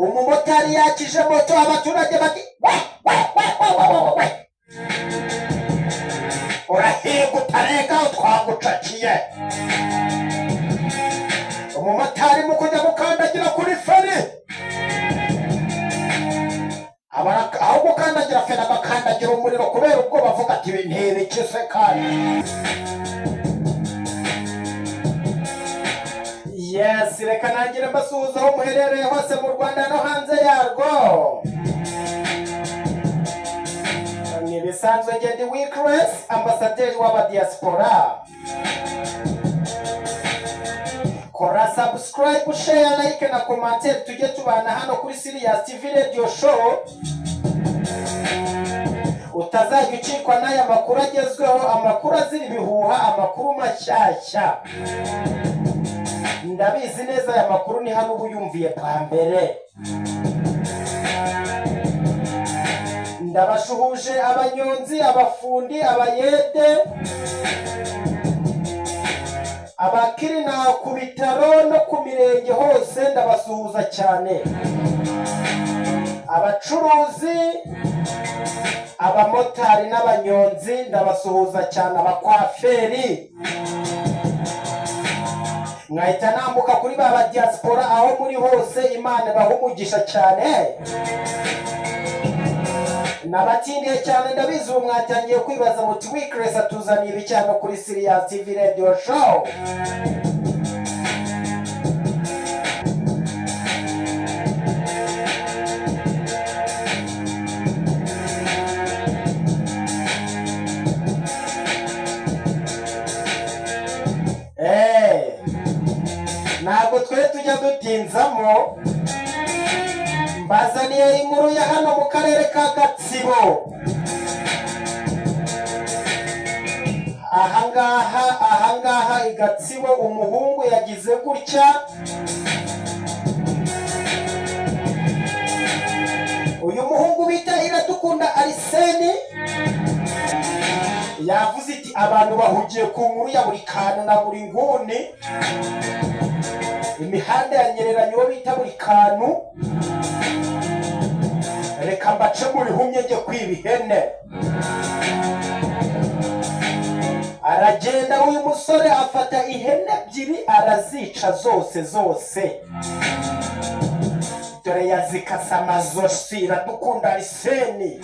umumotari yakije moto abaturage bati urahiga utareka twagucakiye. Umumotari mu kujya gukandagira kuri feri aho gukandagira feri agakandagira umuriro kubera ubwo bavuga ati ibi ntibikise kandi. Yes, reka nangire mbasuhuza aho muherereye hose mu Rwanda no hanze yarwo. Nibisanzwe ngende Weakless, ambasaderi w'aba diaspora. Kora subscribe, share, like na commentaire tujye tubana hano kuri Sirius TV Radio Show. Utazajya ucikwa n'aya makuru agezweho, amakuru azira ibihuha, amakuru mashyashya. Ndabizi neza aya makuru ni hano ubu yumviye bwa mbere. Ndabashuhuje abanyonzi, abafundi, abayede, abakirina ku bitaro no ku mirenge hose ndabasuhuza cyane. Abacuruzi, abamotari n'abanyonzi ndabasuhuza cyane. Abakwaferi mwahita nambuka kuri baba diaspora aho muri hose, Imana bahumugisha cyane. Nabatindiye cyane ndabizi ubu mwatangiye kwibaza muti Weakless atuzaniye ibicyano kuri Sirius TV Radio Show. Ntabwo twe tujya dutinzamo, mbazaniye inkuru ya hano mu karere ka Gatsibo. Ahangaha i Gatsibo umuhungu yagize gutya. Uyu muhungu bita Iradukunda Arsene yavuze iti abantu bahugiye ku nkuru ya buri kantu na buri nguni. Imihanda yanyereranye uwo bita buri kantu. Reka mbace muri humye njye kwiba ihene. Aragenda uyu musore afata ihene ebyiri arazica zose. Dore yazikasa amazosi. Iradukunda Arsene,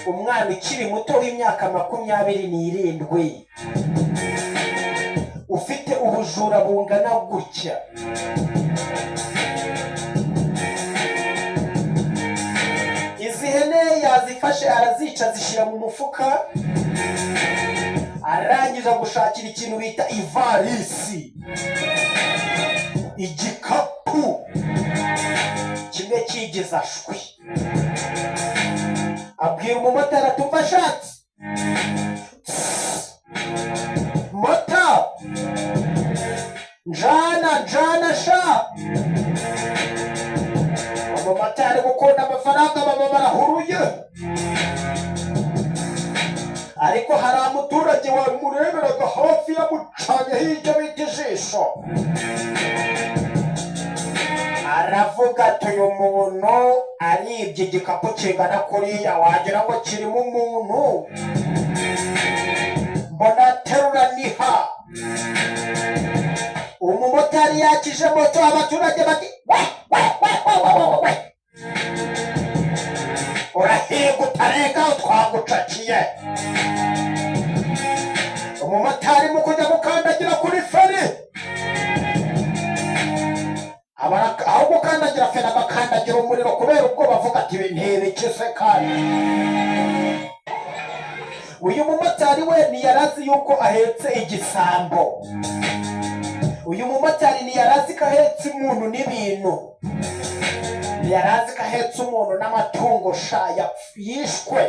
umwana ukiri muto w'imyaka 27, ufite ubujura bungana gutya. Izi hene yazifashe arazica zishyira mu mufuka, arangiza gushakira ikintu bita ivarisi, igikapu kimwe kigiza shwi. Abwira umumotari ati umva shatse mota njana sha. Umumotari gukunda amafaranga baba barahuruye, ariko hari umuturage wamureberaga hafi yamucanye hirya bita ijisho. Aravuga ati uyu muntu aribye igikapu kingana kuriya wagira ngo kirimo umuntu, mbona terura niha. Umumotari yakije moto abaturage bati urahiga utareka twagucakiye. Umumotari mu kujya gukandagira kuri feri aho gukandagira feri agakandagira umuriro kubera ubwo bavuga ati ibi ntibikise kandi. Uyu mumotari we ntiyarazi yuko ahetse igisambo. Uyu mumotari ntiyarazi ko ahetse umuntu n'ibintu. Ntiyarazi ko ahetse umuntu n'amatungo yishwe.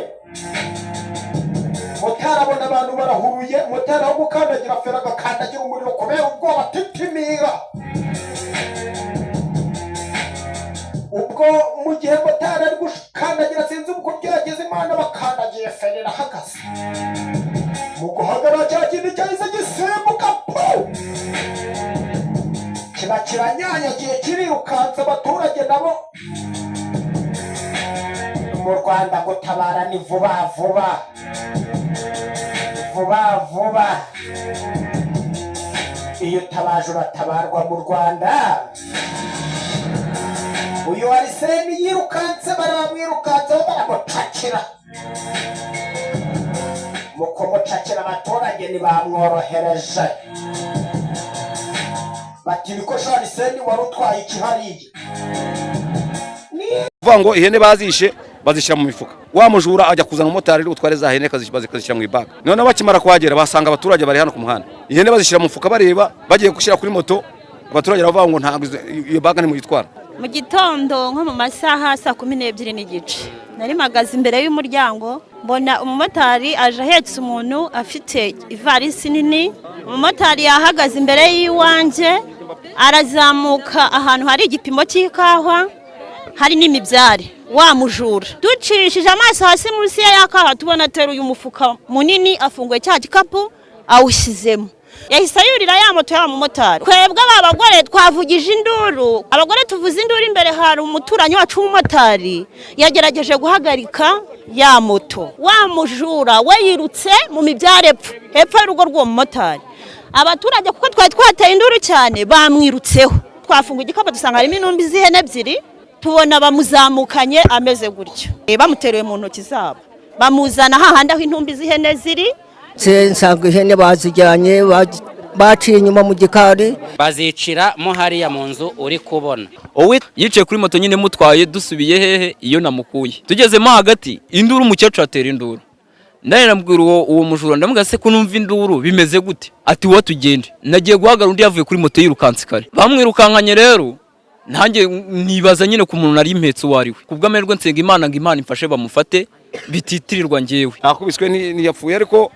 Motari abona abantu barahuruye, motari aho gukandagira feri agakandagira umuriro kubera ubwoba atitimira. Ubwo mu gihe motari ari gukandagira sinzi uko byageze Imana bakandagiye feri irahagaze. Mu guhagarara cya kintu cyahise gisimbuka kiba kiranyanyagiye kirirukansa abaturage nabo mu Rwanda gutabara ni vuba vuba vuba vuba. Iyo utabaje uratabarwa mu Rwanda. Uyu Arsene yirukanse baramwirukanse baramucakira. Mu kumucakira abaturage ntibamworohereje. Bati niko Arsene wari utwaye ikihariye. Vuga ngo ihene bazishe bazishyira mu mifuka, wa mujura ajya kuzana umumotari utware za hene kazishyira mu ibaga. None bakimara kuhagera basanga abaturage bari hano ku muhanda, ihene bazishyira mu mufuka bareba, bagiye gushyira kuri moto, abaturage bavuga ngo ntabwo iyo baga ntimuyitwara. Mu gitondo nko mu masaha 12:30 nari magaze imbere y'umuryango, mbona umumotari aje ahetse umuntu afite ivarisi nini. Umumotari yahagaze imbere y'iwanje, arazamuka ahantu hari igipimo cy'ikawa, hari n'imibyare. Wa mujura ducishije amaso hasi munsi ya kawa tubona ateruye umufuka munini, afunguye cya gikapu awushyizemo. Yahise yurira ya moto ya mumotari. Twebwe abagore twavugije induru, abagore tuvuze induru imbere hari umuturanyi wacu w'umumotari yagerageje guhagarika ya moto. Wa mujura we yirutse mu mibyare hepfo y'urugo rw'uwo mumotari. Abaturage kuko twari twateye induru cyane bamwirutseho. Twafunguye igikapu dusanga harimo intumbi z'ihene ebyiri, tubona bamuzamukanye ameze gutyo. Bamuteruye mu ntoki zabo, bamuzana hahandi aho intumbi z'ihene ziri. Nsanga ihene bazijyanye baciye inyuma mu gikari, bazicira mo hariya mu nzu uri kubona. Owe yicaye kuri moto nyine mutwaye, dusubiye hehe iyo namukuye. Tugezemo hagati induru, umukecuru atera induru. Ndane nambwira uwo mujura, ndamubwira se ko numva induru bimeze gute? Ati wo tugende. Nagiye guhagarara, undi yavuye kuri moto yirukanse kare. Bamwirukankanye rero, nanjye nibaza nyine ku muntu nari impetse wariwe. Kubw'amerwe nsenga Imana ngo Imana imfashe bamufate bititirirwa ngewe. Akubiswe ntiyapfuye, ariko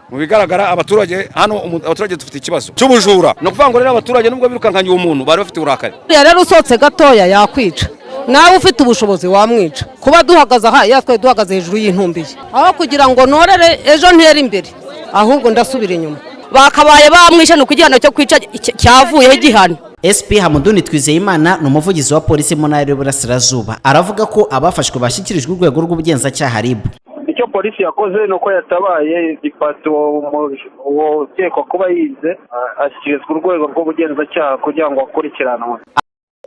mu bigaragara abaturage hano, abaturage dufite ikibazo cy'ubujura. No kuvuga ngo rero abaturage nubwo birukankanye uwo muntu bari bafite uburakari. Rero usotse gatoya yakwica, nawe ufite ubushobozi wamwica. Kuba duhagaze aha yatwe duhagaze hejuru y'intumbi, aho kugira ngo norere ejo ntera imbere, ahubwo ndasubira inyuma. Bakabaye bamwishe no kugihano cyo kwica cyavuye gihano. SP Hamuduni Twizeyimana ni umuvugizi wa polisi mu ntara y'Uburasirazuba, aravuga ko abafashwe bashyikirijwe urwego rw'ubugenzacyaha RIB. Icyo polisi yakoze nuko yatabaye ifata uwo ukekwa kuba yize ashyikirizwa urwego rw'ubugenzacyaha kugira ngo akurikiranwe.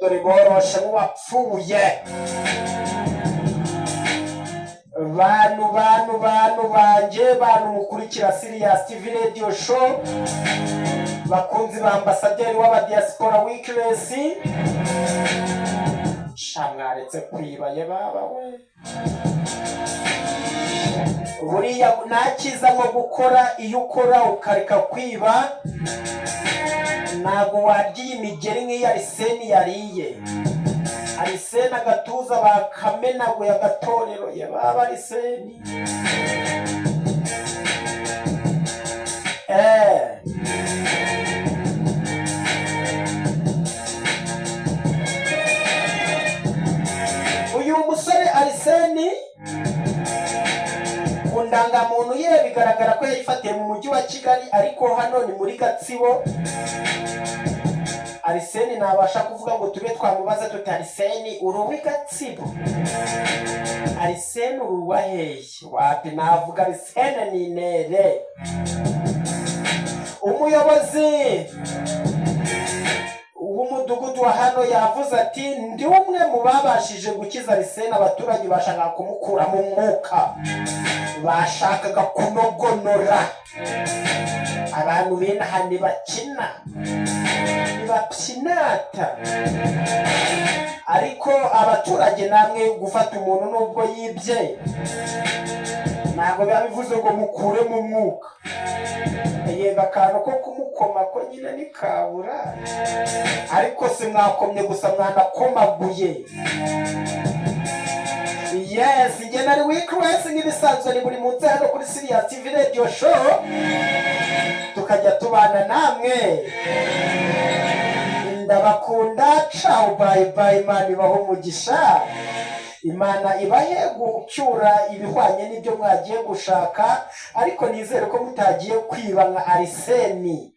Dore boroshe wapfuye. Bantu banje mukurikira Sirius TV Radio Show, bakunzi ba ambasaderi w'abadiaspora Weekness, shamwaretse kwibaye baba we. Buriya nakiza ngo gukora, iyo ukora ukareka kwiba ntabwo waryiye imigeri nk'iyo Arsene yariye. Arsene agatuza bakamenaguye agatorero ye baba Arsene. Uyu musore Arsene kundangamuntu ye bigaragara ko yayifatiye mu mujyi wa Kigali, ariko hano ni muri Gatsibo. Arsene nabasha kuvuga ngo tube twamubaza tuti Arsene uruwi Gatsibo, Arsene uruwa hehe? Wapi navuga Arsene ni nere. Umuyobozi w'umudugudu wa hano yavuze ati ndi umwe mu babashije gukiza Arsene. Abaturage bashakaga kumukura mu mwuka, bashakaga kunogonora. Abantu b'inaha ntibakina, ntibapyinata, ariko abaturage namwe gufata umuntu nubwo yibye ntabwo biba bivuze ngo mukure mu mwuka. Yega akantu ko kumukoma ko nyine nikabura, ariko si mwakomye gusa mwanakomaguye. Yes, njye nari Weekness nk'ibisanzwe, ni buri munsi hano kuri Sirius TV Radio Show, tukajya tubana namwe. Ndabakunda, ciao, bye bye. Imana ibahe umugisha, Imana ibahe gucyura ibihwanye n'ibyo mwagiye gushaka, ariko nizere ko mutagiye kwiba nka Arsene.